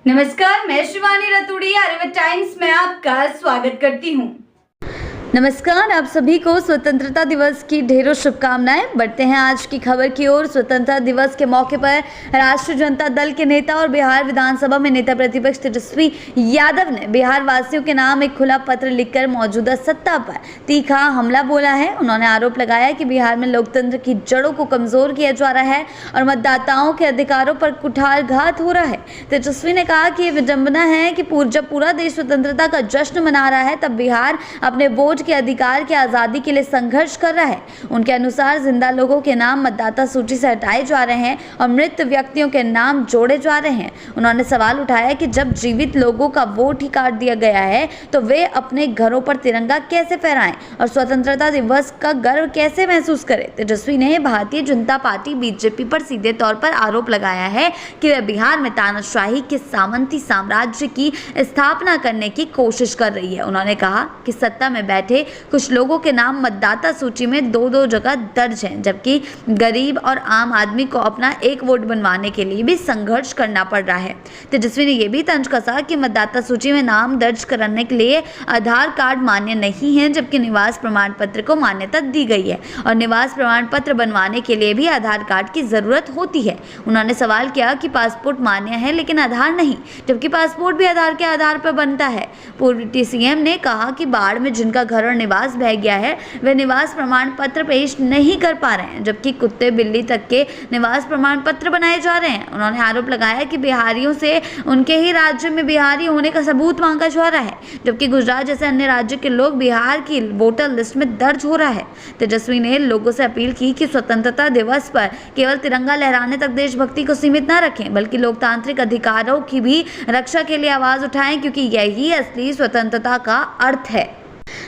नमस्कार, मैं शिवानी रतूड़ी आर्यव्रत टाइम्स में आपका स्वागत करती हूँ। नमस्कार, आप सभी को स्वतंत्रता दिवस की ढेरों शुभकामनाएं। बढ़ते हैं आज की खबर की ओर। स्वतंत्रता दिवस के मौके पर राष्ट्रीय जनता दल के नेता और बिहार विधानसभा में नेता प्रतिपक्ष तेजस्वी यादव ने बिहार वासियों के नाम एक खुला पत्र लिखकर मौजूदा सत्ता पर तीखा हमला बोला है। उन्होंने आरोप लगाया कि बिहार में लोकतंत्र की जड़ों को कमजोर किया जा रहा है और मतदाताओं के अधिकारों पर कुठारघात हो रहा है। तेजस्वी ने कहा कि ये विडंबना है कि जब पूरा देश स्वतंत्रता का जश्न मना रहा है तब बिहार अपने वोट के अधिकार की आजादी के लिए संघर्ष कर रहा है। उनके अनुसार जिंदा लोगों के नाम मतदाता सूची से हटाए जा रहे हैं और मृत व्यक्तियों के नाम जोड़े जा रहे हैं। उन्होंने सवाल उठाया कि जब जीवित लोगों का वोट ही काट दिया गया है तो वे अपने घरों पर तिरंगा कैसे फहराएं और स्वतंत्रता दिवस का गर्व कैसे महसूस करें। तेजस्वी ने भारतीय जनता पार्टी बीजेपी पर सीधे तौर पर आरोप लगाया है कि वह बिहार में तानाशाही के सामंती साम्राज्य की स्थापना करने की कोशिश कर रही है। उन्होंने कहा कि सत्ता में बैठे कुछ लोगों के नाम मतदाता सूची में दो जगह दर्ज हैं, जबकि गरीब और आम आदमी को अपना एक वोट बनवाने के लिए भी संघर्ष करना पड़ रहा है। तेजस्वी ने यह भी तंज कसा कि मतदाता सूची में नाम दर्ज कराने के लिए आधार कार्ड मान्य नहीं है, जबकि निवास प्रमाण पत्र को मान्यता दी गई है और निवास प्रमाण पत्र बनवाने के लिए भी आधार कार्ड की जरूरत होती है। उन्होंने सवाल किया कि पासपोर्ट मान्य है लेकिन आधार नहीं, जबकि पासपोर्ट भी आधार के आधार पर बनता है। पूर्व सीएम ने कहा कि बाढ़ में जिनका घर और निवास बह गया है वे निवास प्रमाण पत्र पेश नहीं कर पा रहे हैं, जबकि कुत्ते बिल्ली तक के निवास प्रमाण पत्र बनाए जा रहे हैं। उन्होंने आरोप लगाया कि बिहारियों से उनके ही राज्य में बिहारी होने का सबूत मांगा जा रहा है, जबकि गुजरात जैसे अन्य राज्य के लोग बिहार की वोटर लिस्ट में दर्ज हो रहा है। तेजस्वी ने लोगों से अपील की कि स्वतंत्रता दिवस पर केवल तिरंगा लहराने तक देशभक्ति को सीमित न रखें, बल्कि लोकतांत्रिक अधिकारों की भी रक्षा के लिए आवाज उठाएं, क्योंकि यही असली स्वतंत्रता का अर्थ है।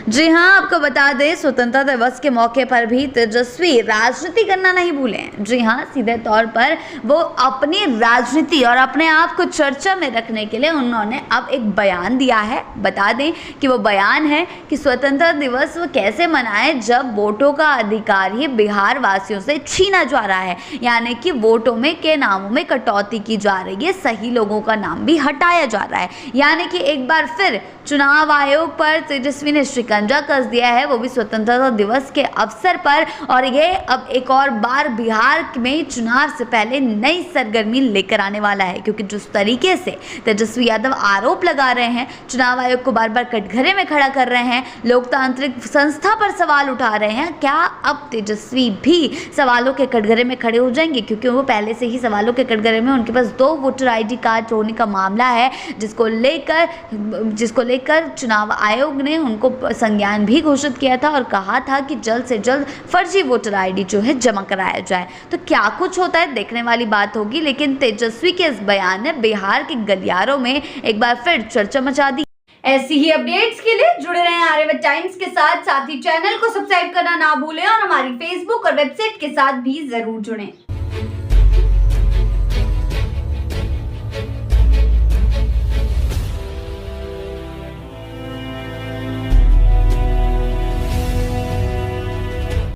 जी हां, आपको बता दें स्वतंत्रता दिवस के मौके पर भी तेजस्वी राजनीति करना नहीं भूले। जी हां, सीधे तौर पर वो अपनी राजनीति और अपने आप को चर्चा में रखने के लिए उन्होंने अब एक बयान दिया है। बता दें कि वो बयान है कि स्वतंत्रता दिवस वो कैसे मनाएं जब वोटों का अधिकार ही बिहार वासियों से छीना जा रहा है, यानी कि वोटों में के नामों में कटौती की जा रही है, सही लोगों का नाम भी हटाया जा रहा है। यानी कि एक बार फिर चुनाव आयोग पर तेजस्वी ने शिकंजा कस दिया है, वो भी स्वतंत्रता दिवस के अवसर पर। और ये अब एक और बार बिहार में चुनाव से पहले नई सरगर्मी लेकर आने वाला है, क्योंकि जिस तरीके से तेजस्वी यादव आरोप लगा रहे हैं, चुनाव आयोग को बार बार कटघरे में खड़ा कर रहे हैं, लोकतांत्रिक संस्था पर सवाल उठा रहे हैं, क्या अब तेजस्वी भी सवालों के कटघरे में खड़े हो जाएंगे? क्योंकि वो पहले से ही सवालों के कटघरे में उनके पास 2 वोटर ID कार्ड होने का मामला है, जिसको लेकर चुनाव आयोग ने उनको संज्ञान भी घोषित किया था और कहा था कि जल्द से जल्द फर्जी वोटर ID जो है जमा कराया जाए। तो क्या कुछ होता है देखने वाली बात होगी, लेकिन तेजस्वी के इस बयान ने बिहार के गलियारों में एक बार फिर चर्चा मचा दी। ऐसी ही अपडेट्स के लिए जुड़े रहें आर्यव्रत टाइम्स के साथ ही चैनल को सब्सक्राइब करना ना भूलें और हमारी फेसबुक और वेबसाइट के साथ भी जरूर जुड़ें।